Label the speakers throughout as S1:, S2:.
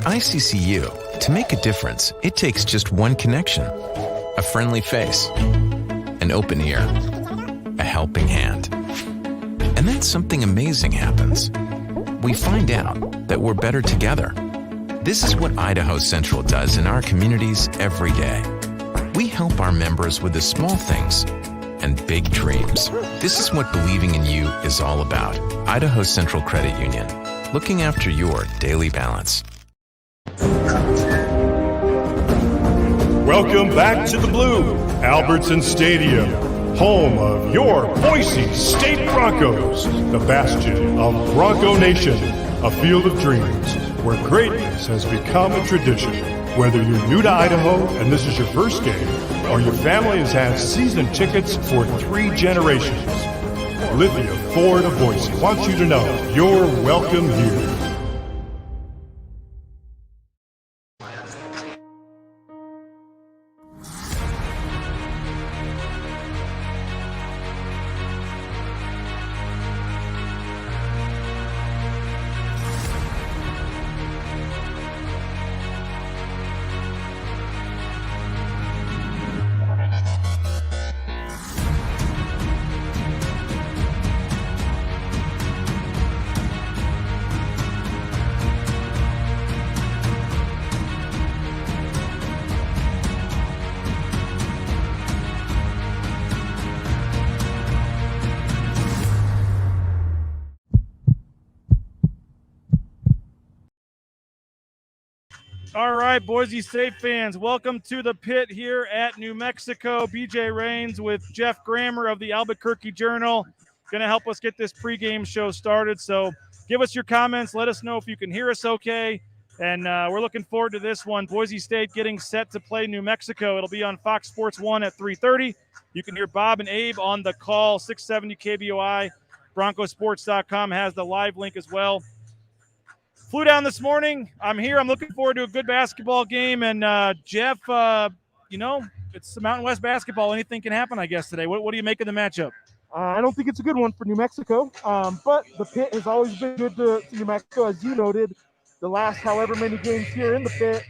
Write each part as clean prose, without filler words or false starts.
S1: ICCU, to make a difference, it takes just one connection. A friendly face, an open ear, a helping hand. And then something amazing happens. We find out that we're better together. This is what Idaho Central does in our communities every day. We help our members with the small things and big dreams. This is what believing in you is all about. Idaho Central Credit Union, looking after your daily balance.
S2: Welcome back to the Blue, Albertson Stadium, home of your Boise State Broncos, the bastion of Bronco Nation, a field of dreams where greatness has become a tradition. Whether you're new to Idaho and this is your first game, or your family has had season tickets for 3 generations, Lithia Ford of Boise wants you to know you're welcome here.
S3: All right, Boise State fans, welcome to the pit here at New Mexico. BJ Rains with Jeff Grammer of the Albuquerque Journal going to help us get this pregame show started. So give us your comments. Let us know if you can hear us okay. And we're looking forward to this one. Boise State getting set to play New Mexico. It'll be on Fox Sports 1 at 3:30. You can hear Bob and Abe on the call, 670 KBOI. Broncosports.com has the live link as well. Flew down this morning. I'm here. I'm looking forward to a good basketball game. And, Jeff, it's Mountain West basketball. Anything can happen, I guess, today. What do you make of the matchup?
S4: I don't think it's a good one for New Mexico, but the pit has always been good to New Mexico, as you noted. The last however many games here in the pit,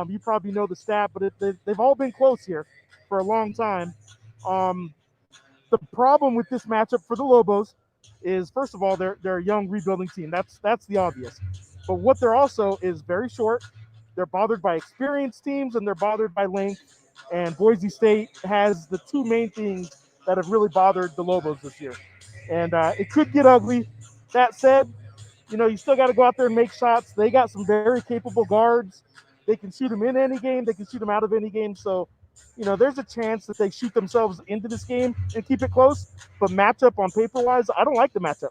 S4: you probably know the stat, but they've all been close here for a long time. The problem with this matchup for the Lobos is, first of all, they're a young rebuilding team. That's the obvious. But what they're also is very short. They're bothered by experienced teams, and they're bothered by length. And Boise State has the 2 main things that have really bothered the Lobos this year. And it could get ugly. That said, you still got to go out there and make shots. They got some very capable guards. They can shoot them in any game. They can shoot them out of any game. So, there's a chance that they shoot themselves into this game and keep it close. But matchup on paper-wise, I don't like the matchup.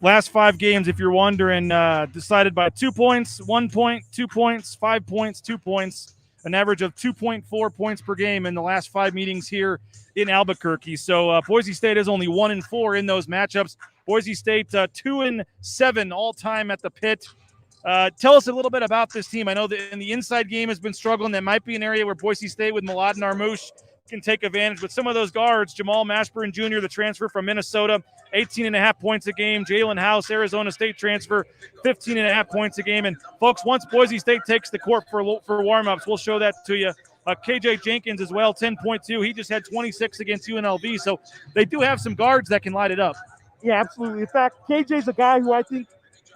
S3: Last 5 games, if you're wondering, decided by 2 points, 1 point, 2 points, 5 points, 2 points, an average of 2.4 points per game in the last 5 meetings here in Albuquerque. So Boise State is only 1-4 in those matchups. Boise State 2-7 all-time at the pit. Tell us a little bit about this team. I know that in the inside game has been struggling. That might be an area where Boise State with Milad and Armouche can take advantage. With some of those guards, Jamal Mashburn Jr., the transfer from Minnesota, 18.5 points a game. Jalen House, Arizona State transfer, 15.5 points a game. And, folks, once Boise State takes the court for warm-ups, we'll show that to you. KJ Jenkins as well, 10.2. He just had 26 against UNLV. So they do have some guards that can light it up.
S4: Yeah, absolutely. In fact, KJ's a guy who I think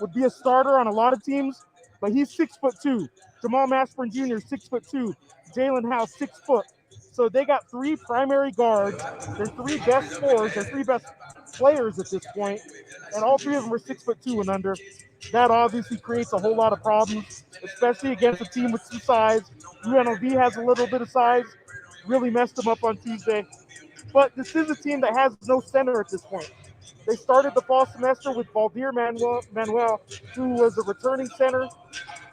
S4: would be a starter on a lot of teams, but he's 6'2". Jamal Mashburn Jr. 6'2". Jalen House 6 foot. So they got 3 primary guards. They're 3 best scorers. They're 3 best players at this point, and all 3 of them are 6'2" and under. That obviously creates a whole lot of problems, especially against a team with some size. UNLV has a little bit of size. Really messed them up on Tuesday. But this is a team that has no center at this point. They started the fall semester with Valdir Manuel, who was a returning center.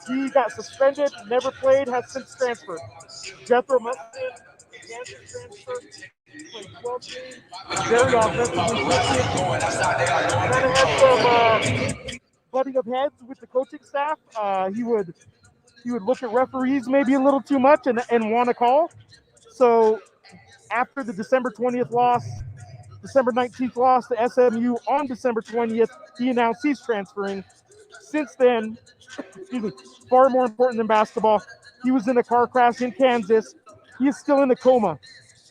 S4: He got suspended, never played, has since transferred. Jethro Mustin, transfer, played 12 games, very offensively gifted. Kind of had some butting of heads with the coaching staff. He would look at referees maybe a little too much and want to call. So after the December 20th loss, December 19th loss to SMU on December 20th, he announced he's transferring. Since then, excuse me, far more important than basketball, he was in a car crash in Kansas. He is still in a coma.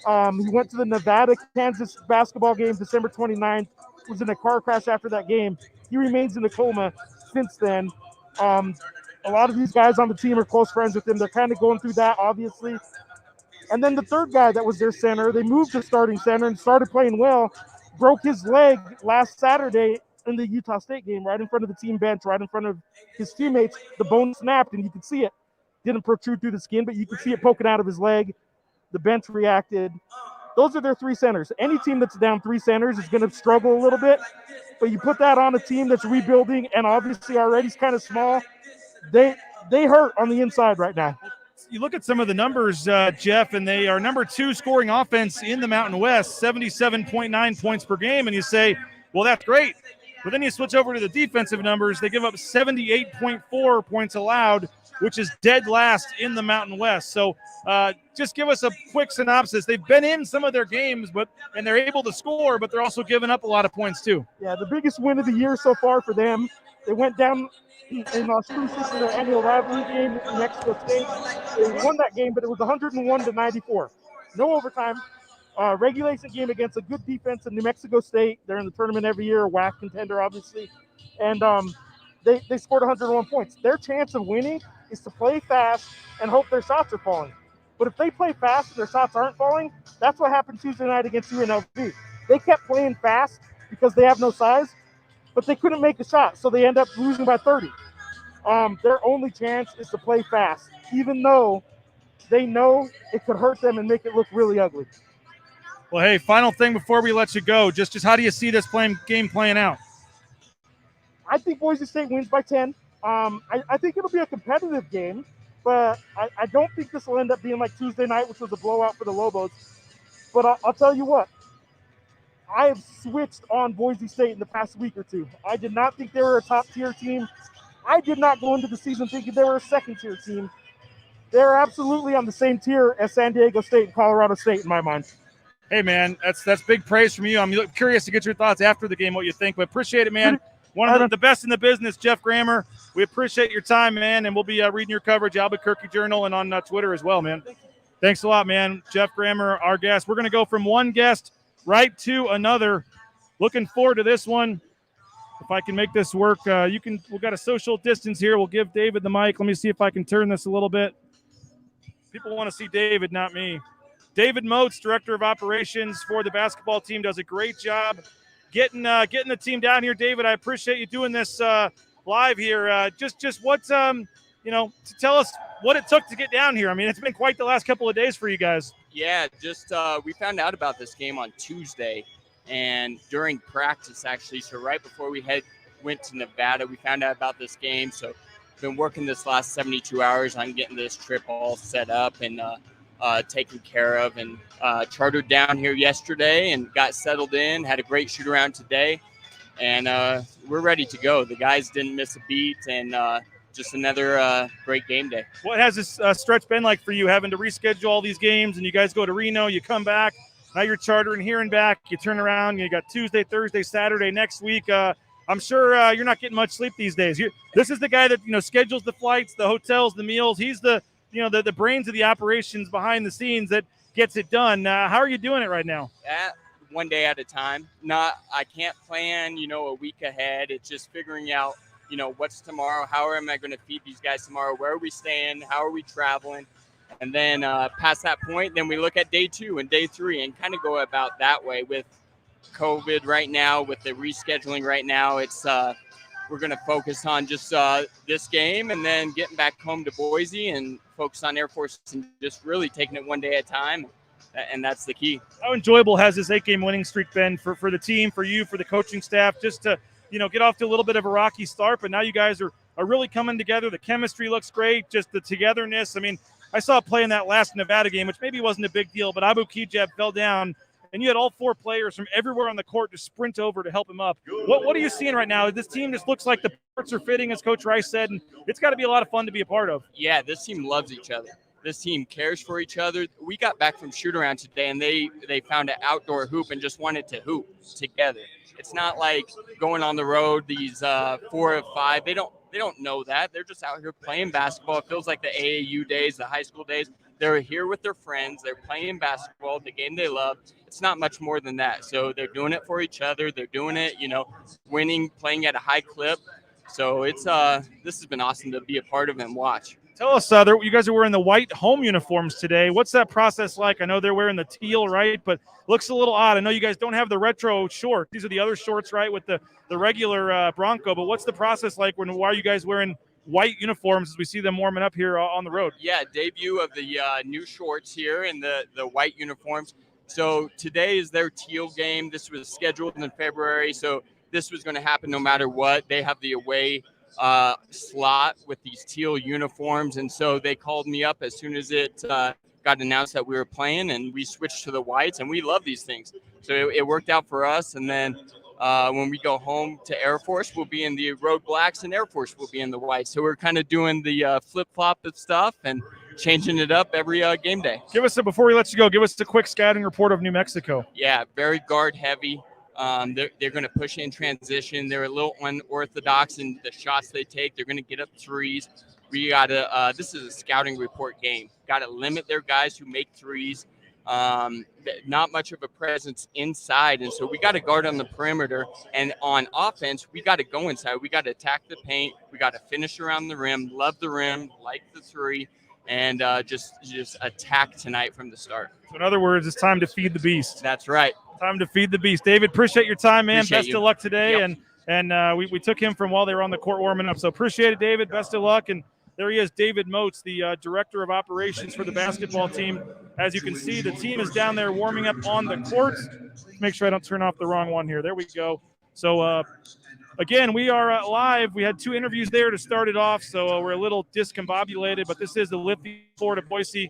S4: He went to the Nevada-Kansas basketball game December 29th, was in a car crash after that game. He remains in a coma since then. A lot of these guys on the team are close friends with him. They're kind of going through that, obviously. And then the third guy that was their center, they moved to starting center and started playing well, broke his leg last Saturday in the Utah State game, right in front of the team bench, right in front of his teammates. The bone snapped, and you could see it. Didn't protrude through the skin, but you could see it poking out of his leg. The bench reacted. Those are their three centers. Any team that's down three centers is going to struggle a little bit, but you put that on a team that's rebuilding and obviously already is kind of small, they hurt on the inside right now.
S3: You look at some of the numbers, Jeff, and they are number 2 scoring offense in the Mountain West, 77.9 points per game, and you say, well, that's great. But then you switch over to the defensive numbers. They give up 78.4 points allowed, which is dead last in the Mountain West. So just give us a quick synopsis. They've been in some of their games, and they're able to score, but they're also giving up a lot of points too.
S4: Yeah, the biggest win of the year so far for them. They went down in Las Cruces in their annual rivalry game with New Mexico State. They won that game, but it was 101-94. No overtime. Regulation game against a good defense in New Mexico State. They're in the tournament every year, a WAC contender, obviously. And they scored 101 points. Their chance of winning is to play fast and hope their shots are falling. But if they play fast and their shots aren't falling, that's what happened Tuesday night against UNLV. They kept playing fast because they have no size, but they couldn't make a shot, so they end up losing by 30. Their only chance is to play fast, even though they know it could hurt them and make it look really ugly.
S3: Well, hey, final thing before we let you go, just how do you see this game playing out?
S4: I think Boise State wins by 10. I think it'll be a competitive game, but I don't think this will end up being like Tuesday night, which was a blowout for the Lobos. But I'll tell you what, I have switched on Boise State in the past week or two. I did not think they were a top-tier team. I did not go into the season thinking they were a second-tier team. They're absolutely on the same tier as San Diego State and Colorado State in my mind.
S3: Hey, man, that's big praise from you. I'm curious to get your thoughts after the game, what you think, but appreciate it, man. One of the best in the business, Jeff Grammer. We appreciate your time, man, and we'll be reading your coverage, Albuquerque Journal, and on Twitter as well, man. Thanks a lot, man. Jeff Grammer, our guest. We're going to go from one guest right to another. Looking forward to this one. If I can make this work, we've got a social distance here. We'll give David the mic. Let me see if I can turn this a little bit. People want to see David, not me. David Moats, Director of Operations for the basketball team, does a great job getting the team down here. David, I appreciate you doing this live here. Just what, to tell us what it took to get down here. I mean, it's been quite the last couple of days for you guys.
S5: Yeah, we found out about this game on Tuesday and during practice, actually. So right before we went to Nevada, we found out about this game. So been working this last 72 hours on getting this trip all set up and taken care of, and chartered down here yesterday and got settled in, had a great shoot around today, and we're ready to go. The guys didn't miss a beat, and just another great game day.
S3: What has this stretch been like for you, having to reschedule all these games, and you guys go to Reno, you come back, now you're chartering here and back, you turn around, you got Tuesday, Thursday, Saturday next week. I'm sure you're not getting much sleep these days. This is the guy that schedules the flights, the hotels, the meals. He's the brains of the operations behind the scenes that gets it done. How are you doing it right now?
S5: One day at a time. I can't plan, a week ahead. It's just figuring out, what's tomorrow? How am I going to feed these guys tomorrow? Where are we staying? How are we traveling? And then past that point, then we look at day 2 and day 3 and kind of go about that way. With COVID right now, with the rescheduling right now, it's we're going to focus on just this game and then getting back home to Boise and focus on Air Force and just really taking it one day at a time. And that's the key.
S3: How enjoyable has this 8-game winning streak been for the team, for you, for the coaching staff, just to, get off to a little bit of a rocky start, but now you guys are really coming together. The chemistry looks great, just the togetherness. I mean, I saw a play in that last Nevada game, which maybe wasn't a big deal, but Albuquerque fell down, and you had all 4 players from everywhere on the court to sprint over to help him up. What are you seeing right now? This team just looks like the parts are fitting, as Coach Rice said, and it's got to be a lot of fun to be a part of.
S5: Yeah, this team loves each other. This team cares for each other. We got back from shoot-around today, and they found an outdoor hoop and just wanted to hoop together. It's not like going on the road, these 4 or 5. They don't know that. They're just out here playing basketball. It feels like the AAU days, the high school days. They're here with their friends. They're playing basketball, the game they love. It's not much more than that. So they're doing it for each other. They're doing it, winning, playing at a high clip. So it's this has been awesome to be a part of and watch.
S3: Tell us, you guys are wearing the white home uniforms today. What's that process like? I know they're wearing the teal, right? But looks a little odd. I know you guys don't have the retro short. These are the other shorts, right, with the regular Bronco. But what's the process like? Why are you guys wearing white uniforms as we see them warming up here on the road?
S5: Yeah, debut of the new shorts here in the white uniforms. So today is their teal game. This was scheduled in February, so this was going to happen no matter what. They have the away slot with these teal uniforms, and so they called me up as soon as it got announced that we were playing, and we switched to the whites, and we love these things. So it worked out for us, and then when we go home to Air Force, we'll be in the road blacks, and Air Force will be in the whites. So we're kind of doing the flip-flop of stuff and changing it up every game day.
S3: Before we let you go, give us a quick scouting report of New Mexico.
S5: Yeah, very guard heavy. They're going to push in transition. They're a little unorthodox in the shots they take. They're going to get up threes. We got to this is a scouting report game. Got to limit their guys who make threes. Not much of a presence inside, and so we got to guard on the perimeter. And on offense, we got to go inside. We got to attack the paint. We got to finish around the rim, love the rim, like the three, and just attack tonight from the start.
S3: So in other words, it's time to feed the beast.
S5: That's right.
S3: Time to feed the beast. David, appreciate your time, man.
S5: Appreciate
S3: Best
S5: you.
S3: of luck today.
S5: Yep.
S3: And we took him from while they were on the court warming up. So appreciate it, David. Best of luck. And there he is, David Moats, the director of operations for the basketball team. As you can see, the team is down there warming up on the court. Make sure I don't turn off the wrong one here. There we go. So, again, we are live. We had 2 interviews there to start it off, so we're a little discombobulated. But this is the Lithia, Florida, Boise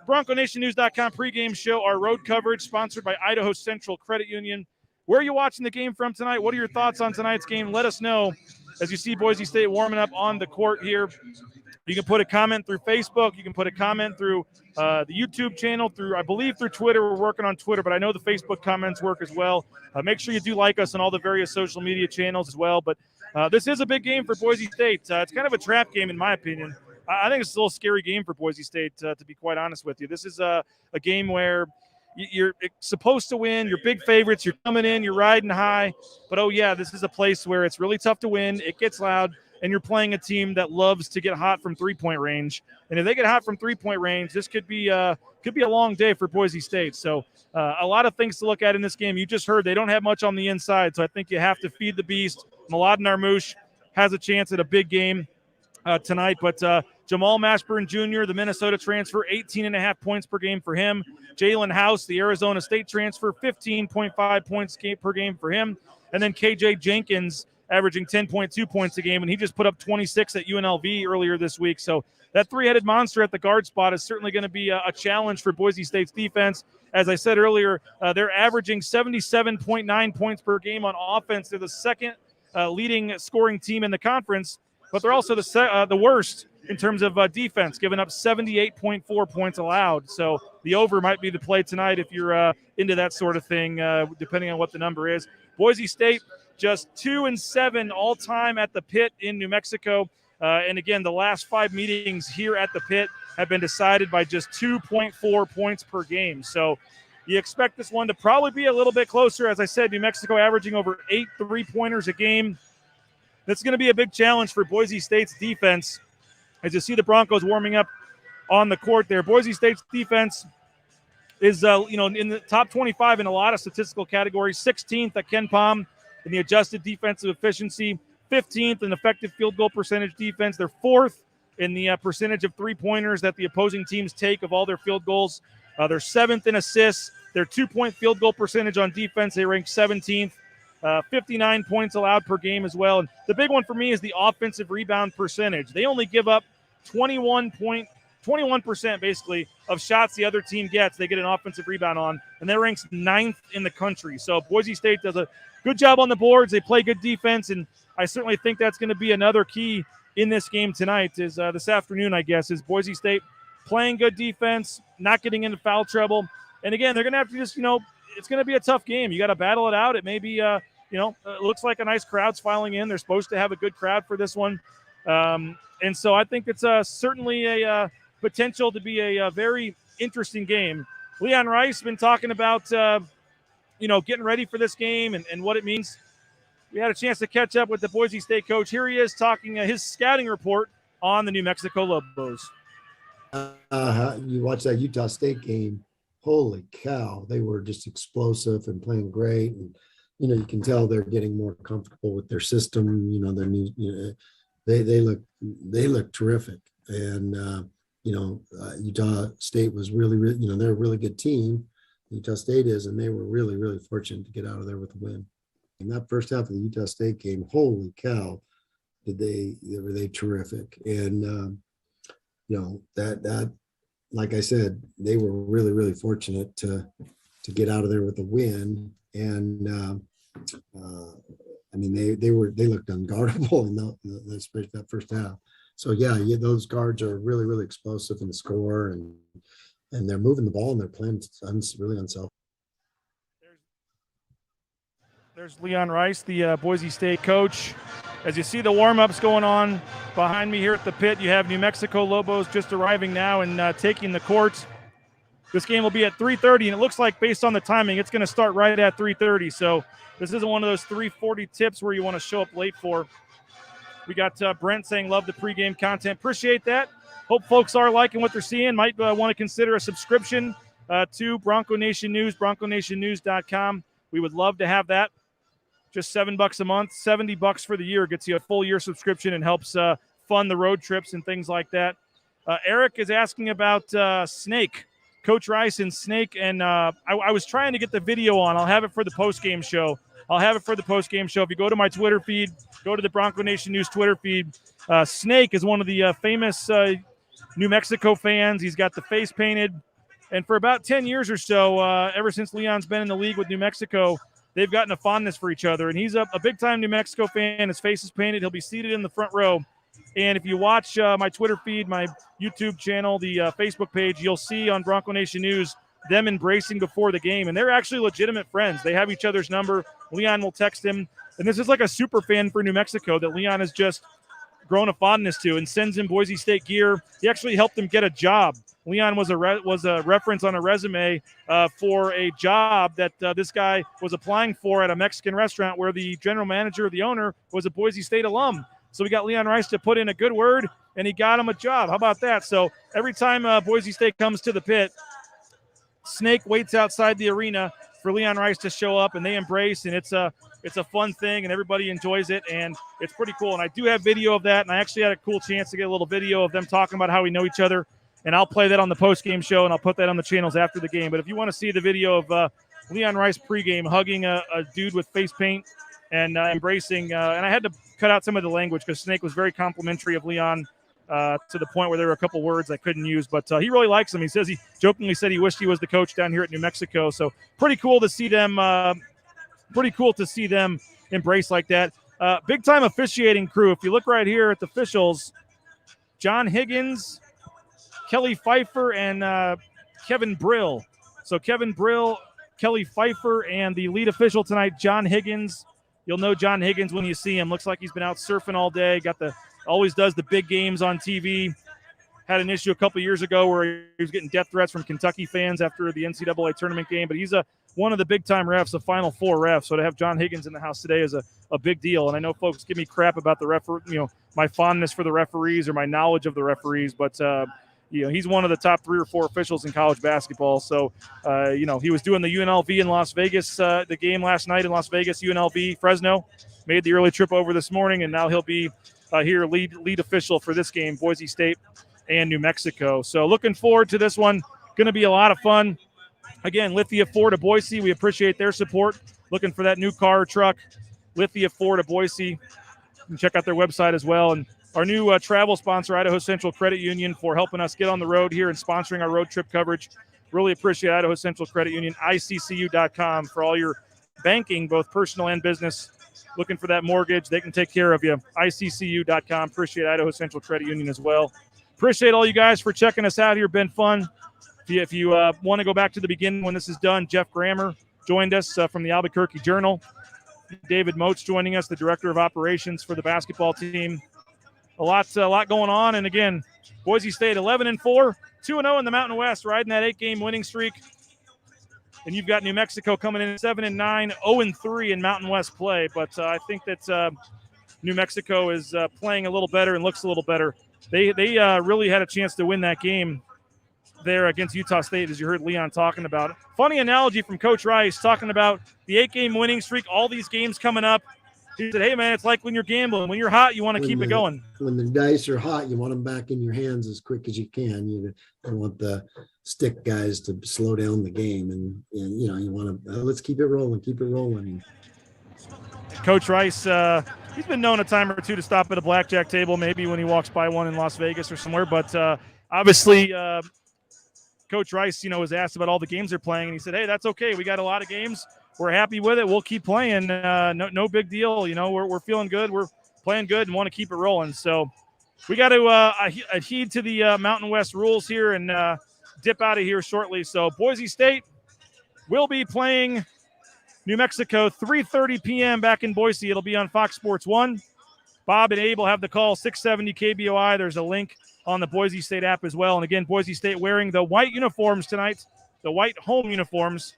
S3: BroncoNationNews.com pregame show, our road coverage, sponsored by Idaho Central Credit Union. Where are you watching the game from tonight? What are your thoughts on tonight's game? Let us know as you see Boise State warming up on the court here. You can put a comment through Facebook. You can put a comment through the YouTube channel, I believe through Twitter. We're working on Twitter, but I know the Facebook comments work as well. Make sure you do like us on all the various social media channels as well. But this is a big game for Boise State. It's kind of a trap game, in my opinion. I think it's a little scary game for Boise State, to be quite honest with you. This is a game where you're supposed to win. You're big favorites. You're coming in. You're riding high. But, oh, yeah, this is a place where it's really tough to win. It gets loud, and you're playing a team that loves to get hot from three-point range. And if they get hot from three-point range, this could be a long day for Boise State. So a lot of things to look at in this game. You just heard they don't have much on the inside, so I think you have to feed the beast. Mladen Armouche has a chance at a big game tonight, but Jamal Mashburn Jr., the Minnesota transfer, 18.5 points per game for him. Jalen House, the Arizona State transfer, 15.5 points per game for him. And then KJ Jenkins averaging 10.2 points a game, and he just put up 26 at UNLV earlier this week. So that three-headed monster at the guard spot is certainly going to be a challenge for Boise State's defense. As I said earlier, they're averaging 77.9 points per game on offense. They're the second leading scoring team in the conference, but they're also the worst in terms of defense, giving up 78.4 points allowed. So the over might be the play tonight if you're into that sort of thing, depending on what the number is. Boise State just 2-7 all-time at the Pit in New Mexico. And again, the last 5 meetings here at the Pit have been decided by just 2.4 points per game. So you expect this one to probably be a little bit closer. As I said, New Mexico averaging over 8 3-pointers a game. That's going to be a big challenge for Boise State's defense. As you see the Broncos warming up on the court there, Boise State's defense is in the top 25 in a lot of statistical categories. 16th at Ken Pom in the adjusted defensive efficiency, 15th in effective field goal percentage defense. They're 4th in the percentage of three-pointers that the opposing teams take of all their field goals. They're 7th in assists. Their 2-point field goal percentage on defense, they rank 17th. 59 points allowed per game as well. And the big one for me is the offensive rebound percentage. They only give up 21% basically of shots the other team gets. They get an offensive rebound on, and that ranks 9th in the country. So Boise State does a good job on the boards. They play good defense, and I certainly think that's going to be another key in this game tonight is this afternoon, I guess, is Boise State playing good defense, not getting into foul trouble. And again, they're going to have to just, it's going to be a tough game. You got to battle it out. It may be, it looks like a nice crowd's filing in. They're supposed to have a good crowd for this one. And so I think it's certainly a potential to be a very interesting game. Leon Rice been talking about, getting ready for this game and what it means. We had a chance to catch up with the Boise State coach. Here he is talking his scouting report on the New Mexico Lobos.
S6: You watch that Utah State game. Holy cow, they were just explosive and playing great. And, you can tell they're getting more comfortable with their system. Their new, they look terrific. And, Utah State was really, they're a really good team. Utah State is, and they were really, really fortunate to get out of there with a win. In that first half of the Utah State game, holy cow, were they terrific. And, that like I said, they were really, really fortunate to get out of there with a win. And they looked unguardable in especially that first half. So yeah, those guards are really, really explosive in the score, and they're moving the ball and they're playing really unselfish.
S3: There's Leon Rice, the Boise State coach. As you see the warm-ups going on behind me here at the pit, you have New Mexico Lobos just arriving now and taking the court. This game will be at 3:30, and it looks like based on the timing, it's going to start right at 3:30. So this isn't one of those 3:40 tips where you want to show up late for. We got Brent saying, love the pregame content. Appreciate that. Hope folks are liking what they're seeing. Might want to consider a subscription to Bronco Nation News, bronconationnews.com. We would love to have that. Just $7 a month, $70 for the year gets you a full year subscription and helps fund the road trips and things like that. Eric is asking about Snake, Coach Rice and Snake, and I was trying to get the video on. I'll have it for the post-game show. If you go to my Twitter feed, go to the Bronco Nation News Twitter feed. Snake is one of the famous New Mexico fans. He's got the face painted, and for about 10 years or so, ever since Leon's been in the league with New Mexico, they've gotten a fondness for each other, and he's a big-time New Mexico fan. His face is painted. He'll be seated in the front row. And if you watch my Twitter feed, my YouTube channel, the Facebook page, you'll see on Bronco Nation News them embracing before the game. And they're actually legitimate friends. They have each other's number. Leon will text him. And this is like a super fan for New Mexico that Leon has just grown a fondness to and sends him Boise State gear. He actually helped him get a job. Leon was a reference on a resume for a job that this guy was applying for at a Mexican restaurant where the general manager, the owner, was a Boise State alum. So we got Leon Rice to put in a good word, and he got him a job. How about that? So every time Boise State comes to the pit, Snake waits outside the arena for Leon Rice to show up, and they embrace, and it's a fun thing, and everybody enjoys it, and it's pretty cool. And I do have video of that, and I actually had a cool chance to get a little video of them talking about how we know each other, and I'll play that on the post-game show, and I'll put that on the channels after the game. But if you want to see the video of Leon Rice pregame hugging a dude with face paint and embracing, and I had to cut out some of the language because Snake was very complimentary of Leon to the point where there were a couple words I couldn't use, but he really likes him. He says he jokingly said he wished he was the coach down here at New Mexico. So pretty cool to see them. Embrace like that. Big time officiating crew. If you look right here at the officials, John Higgins, Kelly Pfeiffer, and Kevin Brill. So Kevin Brill, Kelly Pfeiffer, and the lead official tonight, John Higgins. You'll know John Higgins when you see him. Looks like he's been out surfing all day. Always does the big games on TV. Had an issue a couple years ago where he was getting death threats from Kentucky fans after the NCAA tournament game. But he's one of the big-time refs, the Final Four refs. So to have John Higgins in the house today is a big deal. And I know folks give me crap about the my fondness for the referees or my knowledge of the referees. But, he's one of the top 3 or 4 officials in college basketball. So, he was doing the UNLV in Las Vegas, the game last night in Las Vegas, UNLV, Fresno. Made the early trip over this morning, and now he'll be here lead official for this game, Boise State and New Mexico. So looking forward to this one. Going to be a lot of fun. Again, Lithia Ford of Boise, we appreciate their support. Looking for that new car or truck, Lithia Ford of Boise. You can check out their website as well. And our new travel sponsor, Idaho Central Credit Union, for helping us get on the road here and sponsoring our road trip coverage. Really appreciate Idaho Central Credit Union, ICCU.com, for all your banking, both personal and business. Looking for that mortgage, they can take care of you. ICCU.com. Appreciate Idaho Central Credit Union as well. appreciate all you guys for checking us out here. Been fun. If you want to go back to the beginning when this is done, Jeff Grammer joined us from the Albuquerque Journal. David Moats joining us, the director of operations for the basketball team. A lot going on. And again, Boise State 11-4, 2-0 in the Mountain West, riding that 8-game winning streak. And you've got New Mexico coming in 7-9, 0-3 in Mountain West play. But I think that New Mexico is playing a little better and looks a little better. They really had a chance to win that game there against Utah State, as you heard Leon talking about. Funny analogy from Coach Rice talking about the 8-game winning streak, all these games coming up. He said, hey, man, it's like when you're gambling. When you're hot, you want to keep it going.
S6: When the dice are hot, you want them back in your hands as quick as you can. You don't want the stick guys to slow down the game. And you want to, let's keep it rolling.
S3: Coach Rice, he's been known a time or two to stop at a blackjack table, maybe when he walks by one in Las Vegas or somewhere. But obviously, Coach Rice, was asked about all the games they're playing, and he said, hey, that's okay. We got a lot of games. We're happy with it. We'll keep playing. No big deal. We're feeling good. We're playing good and want to keep it rolling. So we got to adhere to the Mountain West rules here and dip out of here shortly. So Boise State will be playing New Mexico, 3:30 p.m. back in Boise. It'll be on Fox Sports 1. Bob and Abe will have the call, 670 KBOI. There's a link on the Boise State app as well. And again, Boise State wearing the white uniforms tonight, the white home uniforms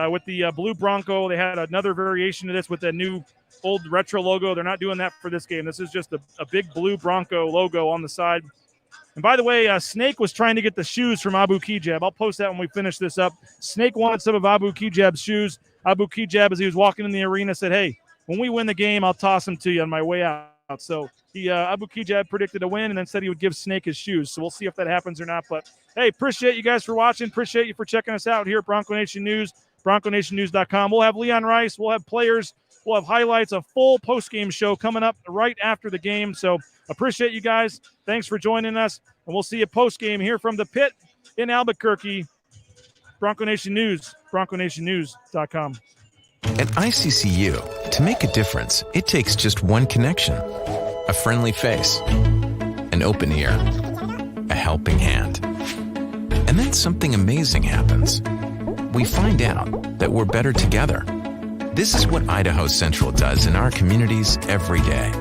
S3: with the blue Bronco. They had another variation of this with the new old retro logo. They're not doing that for this game. This is just a big blue Bronco logo on the side. And by the way, Snake was trying to get the shoes from Abu Kijab. I'll post that when we finish this up. Snake wanted some of Abu Kijab's shoes. Abu Kijab, as he was walking in the arena, said, hey, when we win the game, I'll toss them to you on my way out. So Abu Kijab predicted a win and then said he would give Snake his shoes. So we'll see if that happens or not. But, hey, appreciate you guys for watching. Appreciate you for checking us out here at Bronco Nation News, BroncoNationNews.com. We'll have Leon Rice. We'll have players. We'll have highlights, a full post-game show coming up right after the game. So appreciate you guys. Thanks for joining us. And we'll see you post-game here from the pit in Albuquerque. Bronco Nation News, BroncoNationNews.com.
S1: At ICCU, to make a difference, it takes just one connection. A friendly face, an open ear, a helping hand. And then something amazing happens. We find out that we're better together. This is what Idaho Central does in our communities every day.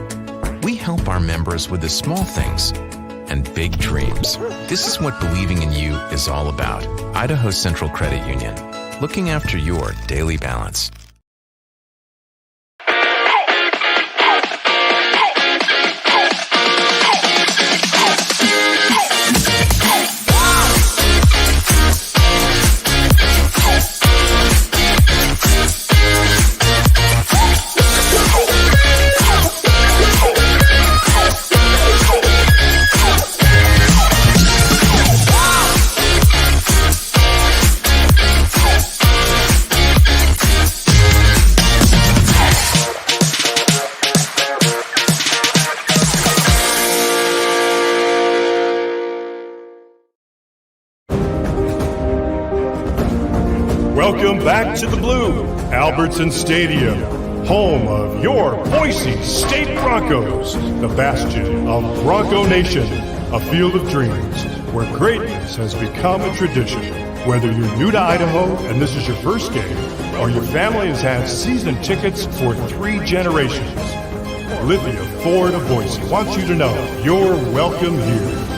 S1: We help our members with the small things and big dreams. This is what believing in you is all about. Idaho Central Credit Union, looking after your daily balance.
S2: Welcome back to the Blue, Albertson Stadium, home of your Boise State Broncos, the bastion of Bronco Nation, a field of dreams where greatness has become a tradition. Whether you're new to Idaho and this is your first game, or your family has had season tickets for 3 generations, Lithia Ford of Boise wants you to know you're welcome here.